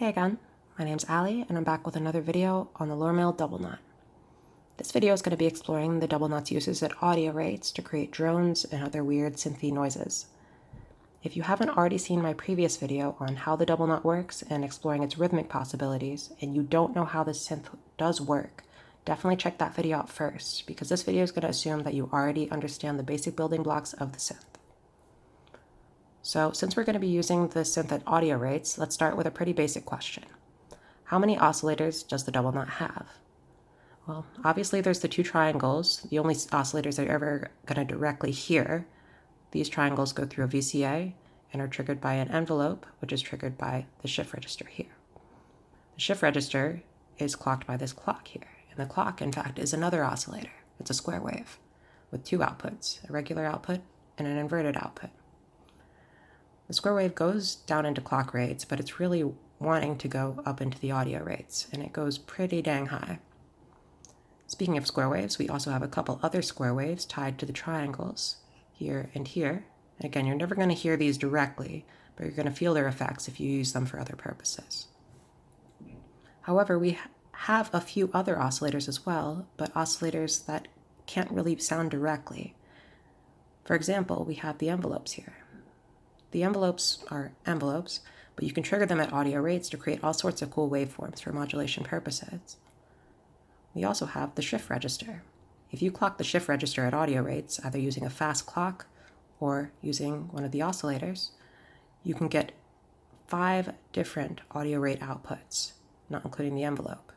Hey again, my name's Allie and I'm back with another video on the Lorre-Mill double knot. This video is going to be exploring the double knot's uses at audio rates to create drones and other weird synthy noises. If you haven't already seen my previous video on how the double knot works and exploring its rhythmic possibilities, and you don't know how this synth does work, definitely check that video out first, because this video is going to assume that you already understand the basic building blocks of the synth. So since we're going to be using the synth at audio rates, let's start with a pretty basic question. How many oscillators does the double knot have? Well, obviously there's the two triangles, the only oscillators that you're ever going to directly hear. These triangles go through a VCA and are triggered by an envelope, which is triggered by the shift register here. The shift register is clocked by this clock here, and the clock, in fact, is another oscillator. It's a square wave with two outputs, a regular output and an inverted output. The square wave goes down into clock rates, but it's really wanting to go up into the audio rates, and it goes pretty dang high. Speaking of square waves, we also have a couple other square waves tied to the triangles here and here. And again, you're never going to hear these directly, but you're going to feel their effects if you use them for other purposes. However, we have a few other oscillators as well, but oscillators that can't really sound directly. For example, we have the envelopes here. The envelopes are envelopes, but you can trigger them at audio rates to create all sorts of cool waveforms for modulation purposes. We also have the shift register. If you clock the shift register at audio rates, either using a fast clock or using one of the oscillators, you can get 5 different audio rate outputs, not including the envelope.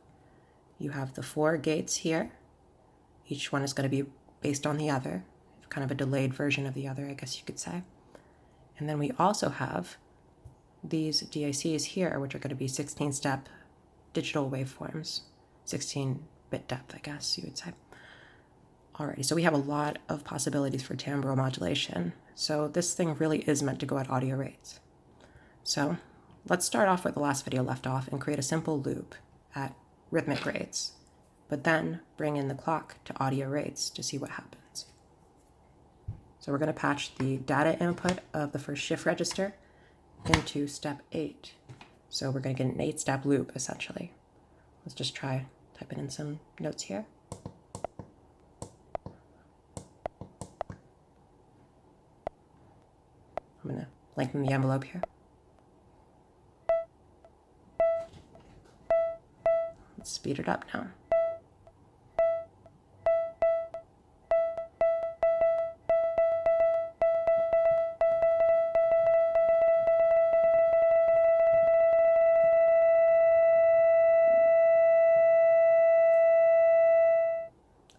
You have the 4 gates here. Each one is going to be based on the other, kind of a delayed version of the other, I guess you could say. And then we also have these DACs here, which are going to be 16-step digital waveforms, 16-bit depth, I guess you would say. Alrighty, so we have a lot of possibilities for timbral modulation. So this thing really is meant to go at audio rates. So let's start off where the last video left off and create a simple loop at rhythmic rates, but then bring in the clock to audio rates to see what happens. So we're going to patch the data input of the first shift register into step 8. So we're going to get an 8-step loop, essentially. Let's just try typing in some notes here. I'm going to lengthen the envelope here. Let's speed it up now.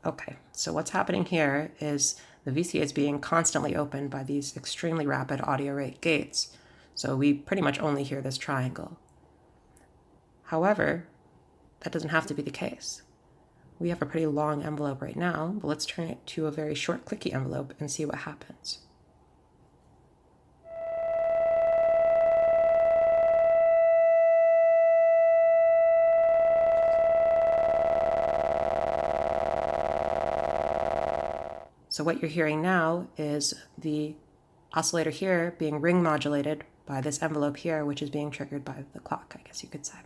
Okay, so what's happening here is the VCA is being constantly opened by these extremely rapid audio rate gates, so we pretty much only hear this triangle. However, that doesn't have to be the case. We have a pretty long envelope right now, but let's turn it to a very short clicky envelope and see what happens. So what you're hearing now is the oscillator here being ring modulated by this envelope here, which is being triggered by the clock, I guess you could say.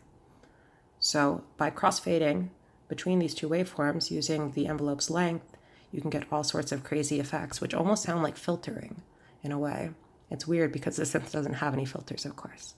So by crossfading between these two waveforms using the envelope's length, you can get all sorts of crazy effects, which almost sound like filtering in a way. It's weird because the synth doesn't have any filters, of course.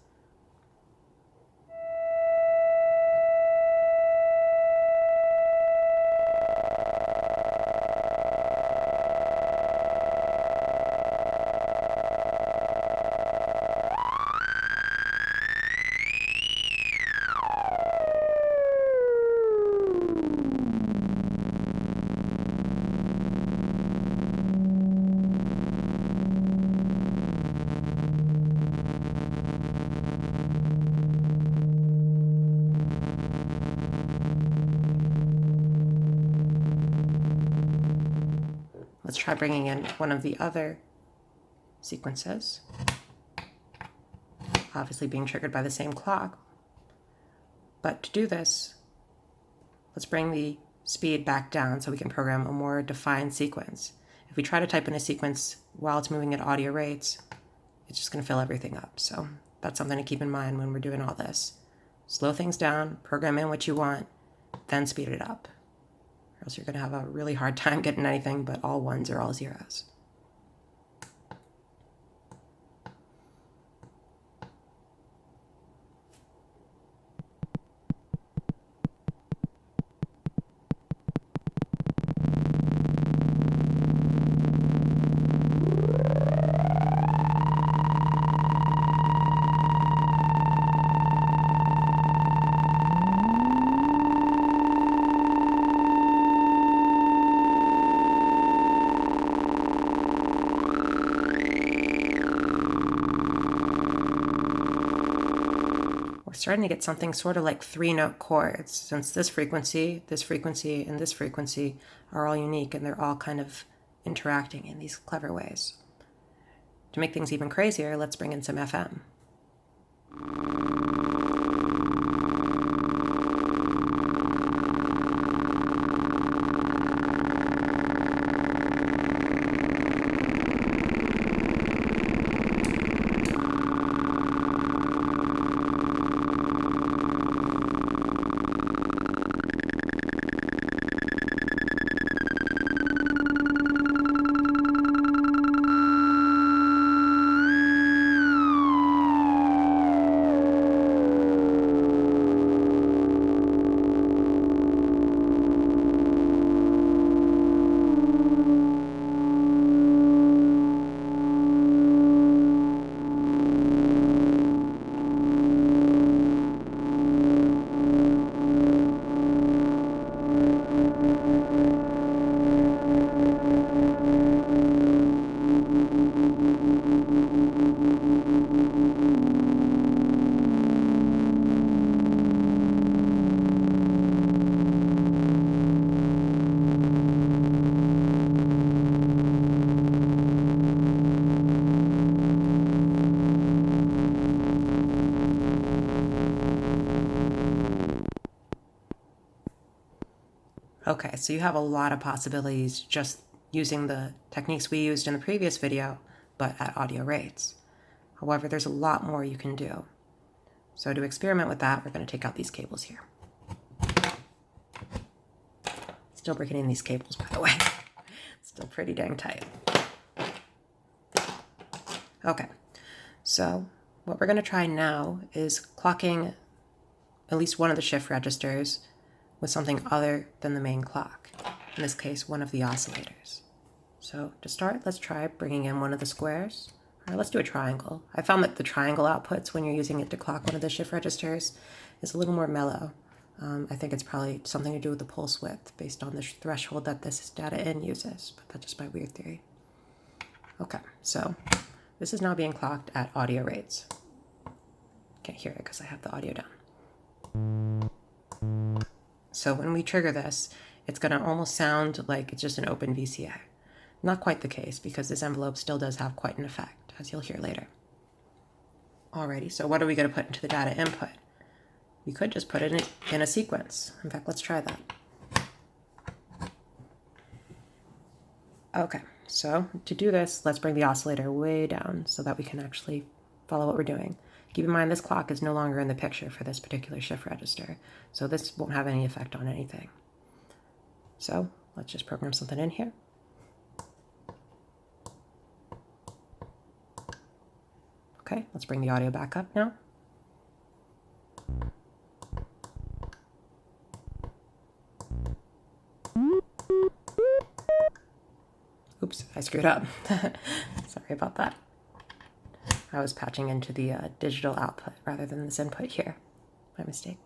Let's try bringing in one of the other sequences, obviously being triggered by the same clock. But to do this, let's bring the speed back down so we can program a more defined sequence. If we try to type in a sequence while it's moving at audio rates, it's just going to fill everything up. So that's something to keep in mind when we're doing all this. slow things down, program in what you want, then speed it up. Or else you're going to have a really hard time getting anything but all ones or all zeros. Starting to get something sort of like 3-note chords, since this frequency, and this frequency are all unique and they're all kind of interacting in these clever ways. To make things even crazier, let's bring in some FM. Okay, so you have a lot of possibilities just using the techniques we used in the previous video, but at audio rates. However, there's a lot more you can do. So to experiment with that, we're going to take out these cables here. Still breaking in these cables, by the way. Still pretty dang tight. Okay, so what we're going to try now is clocking at least one of the shift registers with something other than the main clock. In this case, one of the oscillators. So to start, let's try bringing in one of the squares. All right, let's do a triangle. I found that the triangle outputs, when you're using it to clock one of the shift registers, is a little more mellow. I think it's probably something to do with the pulse width based on the threshold that this data in uses, but that's just my weird theory. Okay, so this is now being clocked at audio rates. Can't hear it because I have the audio down. So when we trigger this, it's going to almost sound like it's just an open VCA. Not quite the case, because this envelope still does have quite an effect, as you'll hear later. Alrighty, so what are we going to put into the data input? We could just put it in a sequence. In fact, let's try that. Okay, so to do this, let's bring the oscillator way down so that we can actually follow what we're doing. Keep in mind this clock is no longer in the picture for this particular shift register, so this won't have any effect on anything. So let's just program something in here. Okay, let's bring the audio back up now. Oops, I screwed up. Sorry about that. I was patching into the digital output rather than this input here. My mistake.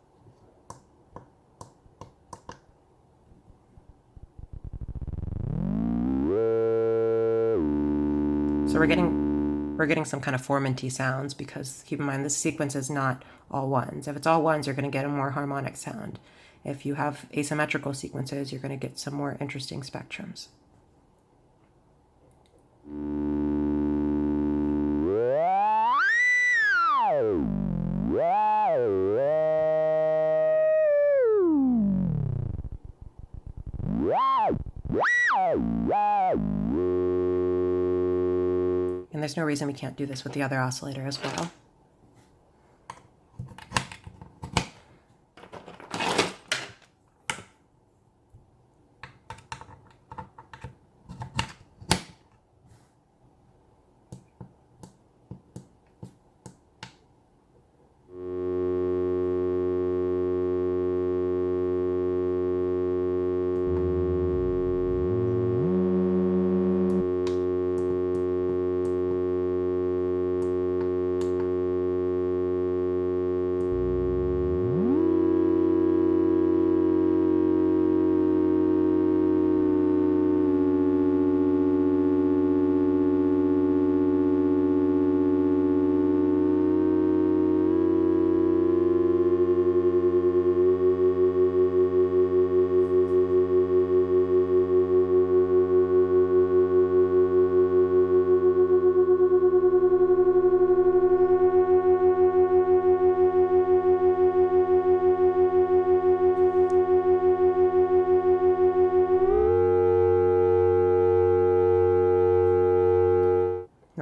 So we're getting some kind of formanty sounds, because keep in mind this sequence is not all ones. If it's all ones, you're going to get a more harmonic sound. If you have asymmetrical sequences, you're going to get some more interesting spectrums. And there's no reason we can't do this with the other oscillator as well.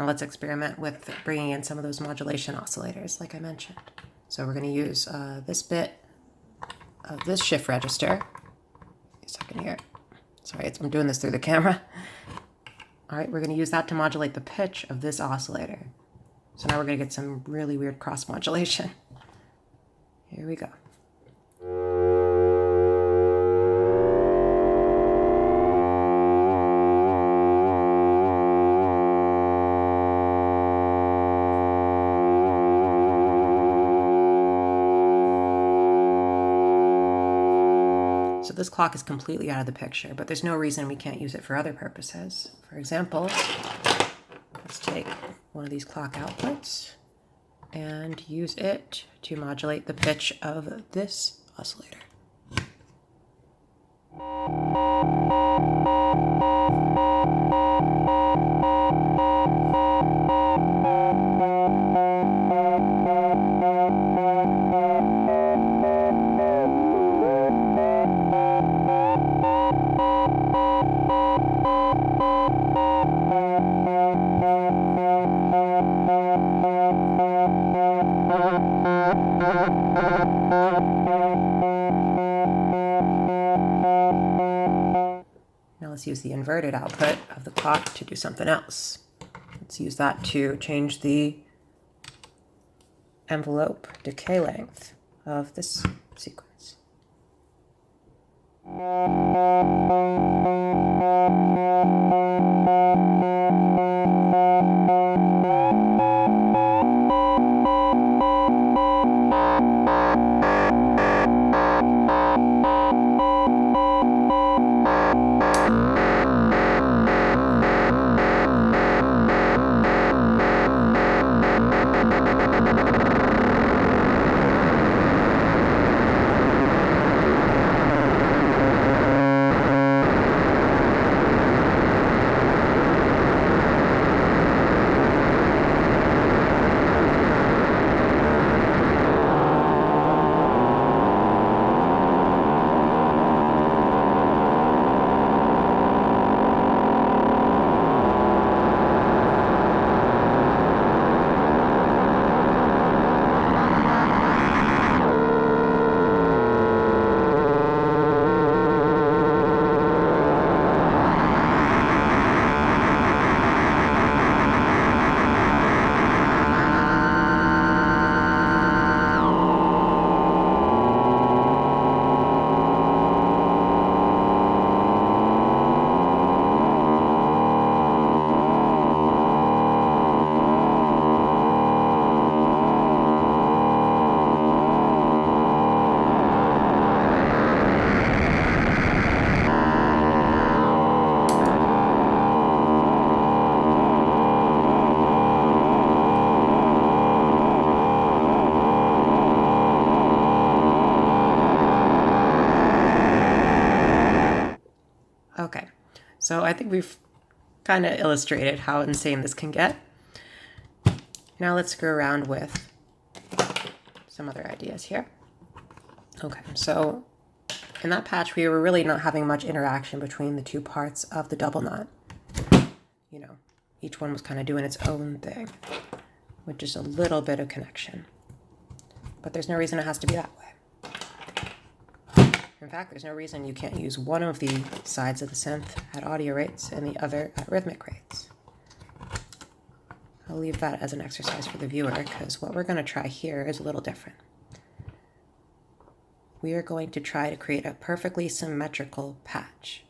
Now let's experiment with bringing in some of those modulation oscillators, like I mentioned. So we're going to use this bit of this shift register. A second here. Sorry, I'm doing this through the camera. All right, we're going to use that to modulate the pitch of this oscillator. So now we're going to get some really weird cross modulation. Here we go. So this clock is completely out of the picture, but there's no reason we can't use it for other purposes. For example, let's take one of these clock outputs and use it to modulate the pitch of this oscillator. Now let's use the inverted output of the clock to do something else. Let's use that to change the envelope decay length of this sequence. Okay, so I think we've kind of illustrated how insane this can get. Now let's screw around with some other ideas here. Okay, so in that patch, we were really not having much interaction between the two parts of the double knot. You know, each one was kind of doing its own thing, with just a little bit of connection. But there's no reason it has to be that way. In fact, there's no reason you can't use one of the sides of the synth at audio rates and the other at rhythmic rates. I'll leave that as an exercise for the viewer, because what we're going to try here is a little different. We are going to try to create a perfectly symmetrical patch.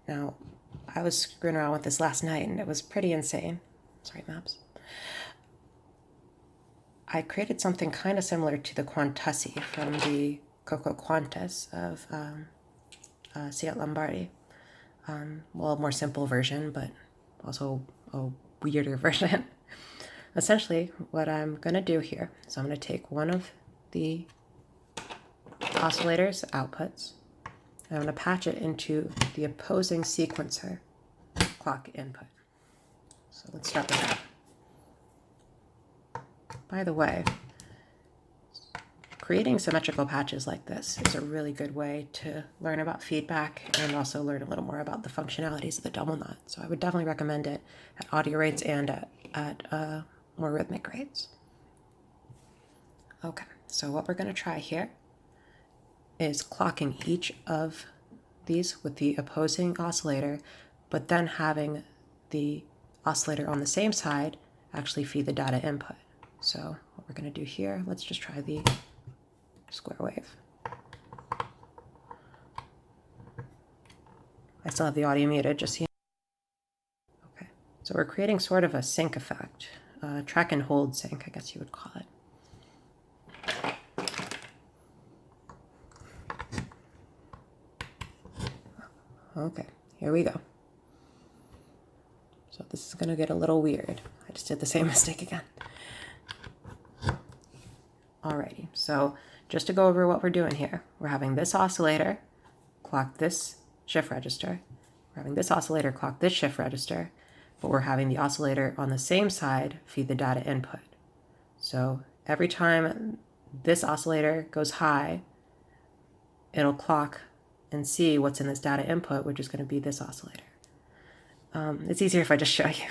Now, I was screwing around with this last night, and it was pretty insane. Sorry, maps. I created something kind of similar to the Quantussi from the Coco Quantus of Ciat Lombardi. Well, a more simple version, but also a weirder version. Essentially, what I'm going to do here is I'm going to take one of the oscillator's outputs, and I'm going to patch it into the opposing sequencer clock input. So let's start with that. By the way, creating symmetrical patches like this is a really good way to learn about feedback and also learn a little more about the functionalities of the double knot. So I would definitely recommend it at audio rates and at more rhythmic rates. Okay, so what we're going to try here is clocking each of these with the opposing oscillator, but then having the oscillator on the same side actually feed the data input. So what we're going to do here, let's just try the square wave. I still have the audio muted, just so you know. Okay, so we're creating sort of a sync effect, track and hold sync, I guess you would call it. Okay, here we go. So this is going to get a little weird. I just did the same mistake again. Alrighty, so just to go over what we're doing here, we're having this oscillator clock this shift register. We're having this oscillator clock this shift register, but we're having the oscillator on the same side feed the data input. So every time this oscillator goes high, it'll clock and see what's in this data input, which is going to be this oscillator. It's easier if I just show you.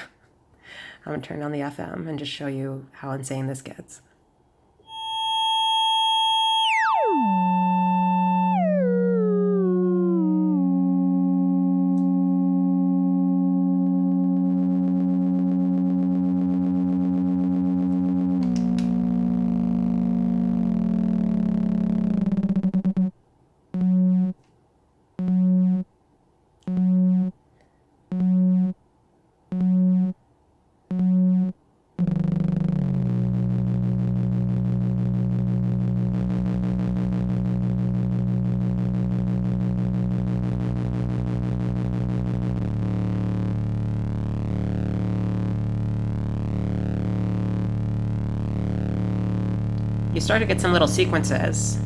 I'm going to turn on the FM and just show you how insane this gets. You start to get some little sequences.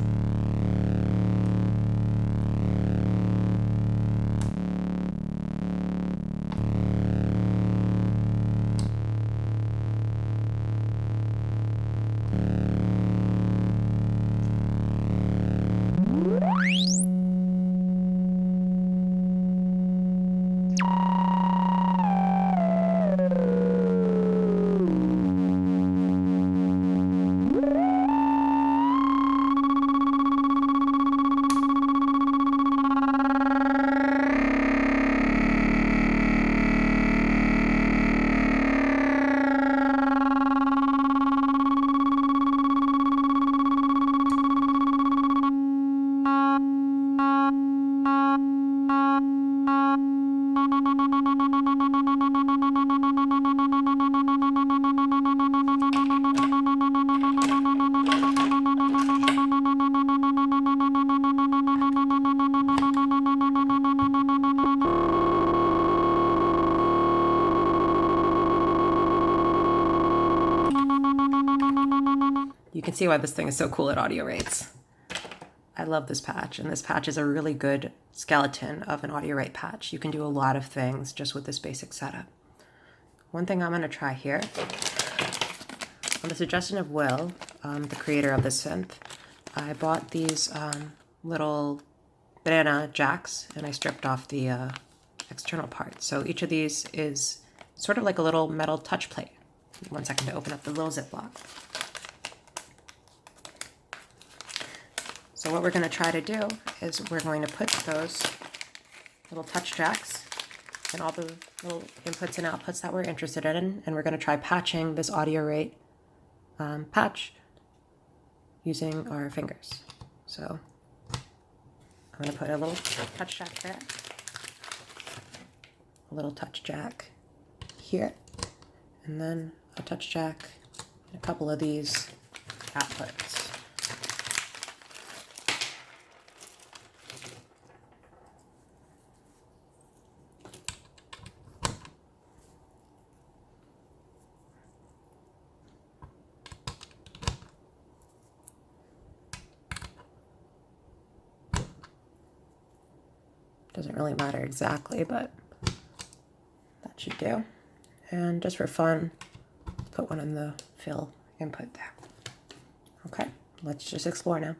You can see why this thing is so cool at audio rates. I love this patch, and this patch is a really good skeleton of an audio rate patch. You can do a lot of things just with this basic setup. One thing I'm going to try here, on the suggestion of Will, the creator of this synth, I bought these little banana jacks, and I stripped off the external parts. So each of these is sort of like a little metal touch plate. 1 second to open up the little Ziploc. So what we're going to try to do is we're going to put those little touch jacks and all the little inputs and outputs that we're interested in, and we're going to try patching this audio rate patch using our fingers. So I'm going to put a little touch jack there, a little touch jack here, and then a touch jack and a couple of these outputs. Doesn't really matter exactly, but that should do. And just for fun, put one in the fill input there. Okay, Let's just explore now.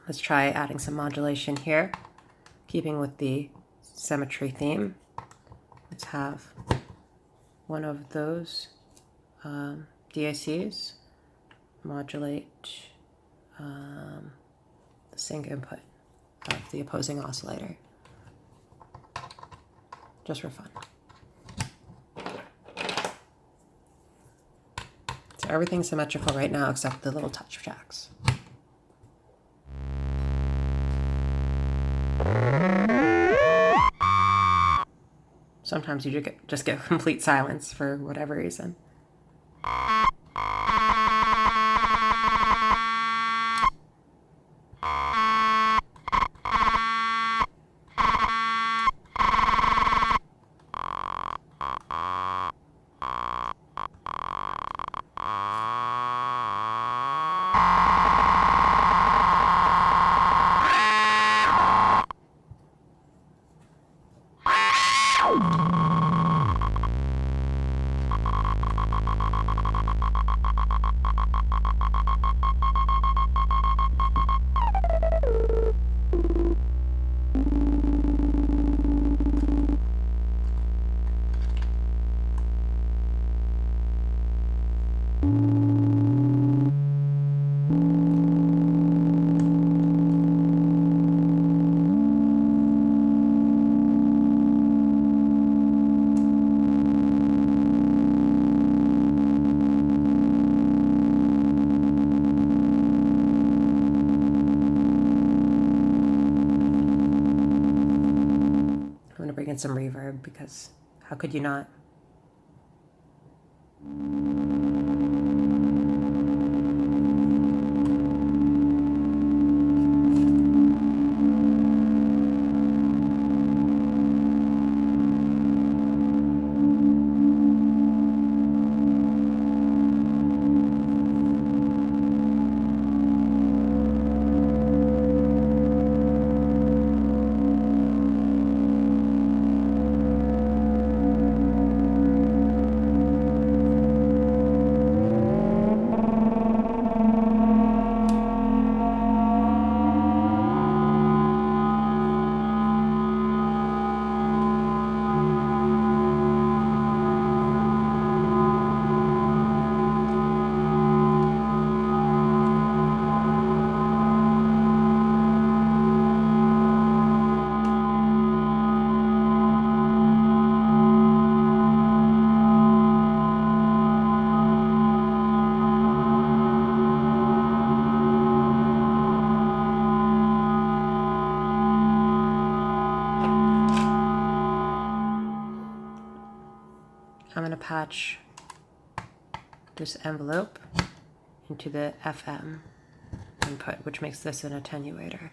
Let's try adding some modulation here, keeping with the symmetry theme. Let's have one of those DACs modulate the sync input of the opposing oscillator, just for fun. So everything's symmetrical right now except the little touch tracks. Sometimes you just get complete silence for whatever reason. Bring in some reverb because how could you not? patch this envelope into the FM input, which makes this an attenuator.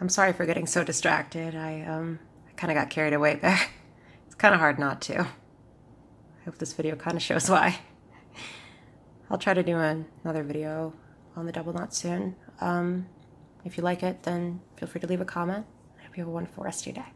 I'm sorry for getting so distracted. I kind of got carried away there. It's kind of hard not to. I hope this video kind of shows why. I'll try to do another video on the double knot soon. If you like it, then feel free to leave a comment. I hope you have a wonderful rest of your day.